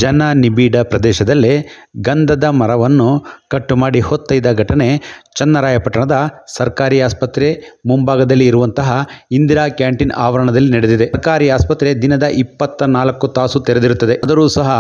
ಜನ ನಿಬಿಡ ಪ್ರದೇಶದಲ್ಲೇ ಗಂಧದ ಮರವನ್ನು ಕಟ್ಟು ಮಾಡಿ ಹೊತ್ತೊಯ್ದ ಘಟನೆ ಚನ್ನರಾಯಪಟ್ಟಣದ ಸರ್ಕಾರಿ ಆಸ್ಪತ್ರೆ ಮುಂಭಾಗದಲ್ಲಿ ಇರುವಂತಹ ಇಂದಿರಾ ಕ್ಯಾಂಟೀನ್ ಆವರಣದಲ್ಲಿ ನಡೆದಿದೆ. ಸರ್ಕಾರಿ ಆಸ್ಪತ್ರೆ ದಿನದ 24 ತಾಸು ತೆರೆದಿರುತ್ತದೆ. ಆದರೂ ಸಹ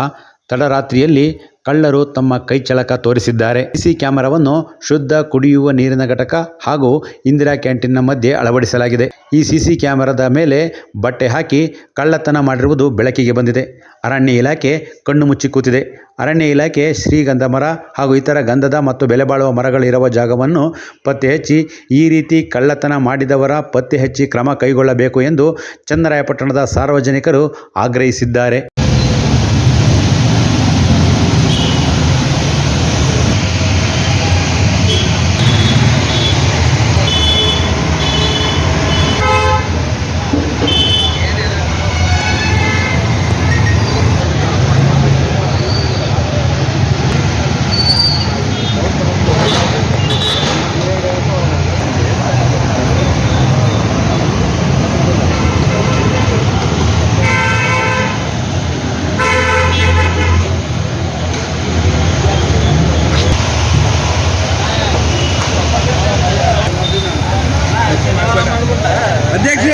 ತಡರಾತ್ರಿಯಲ್ಲಿ ಕಳ್ಳರು ತಮ್ಮ ಕೈಚಳಕ ತೋರಿಸಿದ್ದಾರೆ. ಸಿಸಿ ಕ್ಯಾಮೆರಾವನ್ನು ಶುದ್ಧ ಕುಡಿಯುವ ನೀರಿನ ಘಟಕ ಹಾಗೂ ಇಂದಿರಾ ಕ್ಯಾಂಟೀನ್ನ ಮಧ್ಯೆ ಅಳವಡಿಸಲಾಗಿದೆ. ಈ ಸಿಸಿ ಕ್ಯಾಮೆರಾದ ಮೇಲೆ ಬಟ್ಟೆ ಹಾಕಿ ಕಳ್ಳತನ ಮಾಡಿರುವುದು ಬೆಳಕಿಗೆ ಬಂದಿದೆ. ಅರಣ್ಯ ಇಲಾಖೆ ಕಣ್ಣು ಮುಚ್ಚಿ ಕೂತಿದೆ. ಅರಣ್ಯ ಇಲಾಖೆ ಶ್ರೀಗಂಧ ಮರ ಹಾಗೂ ಇತರ ಗಂಧದ ಮತ್ತು ಬೆಲೆ ಬಾಳುವ ಮರಗಳಿರುವ ಜಾಗವನ್ನು ಪತ್ತೆ ಹಚ್ಚಿ ಈ ರೀತಿ ಕಳ್ಳತನ ಮಾಡಿದವರ ಪತ್ತೆ ಹಚ್ಚಿ ಕ್ರಮ ಕೈಗೊಳ್ಳಬೇಕು ಎಂದು ಚನ್ನರಾಯಪಟ್ಟಣದ ಸಾರ್ವಜನಿಕರು ಆಗ್ರಹಿಸಿದ್ದಾರೆ. ಅಧ್ಯಕ್ಷ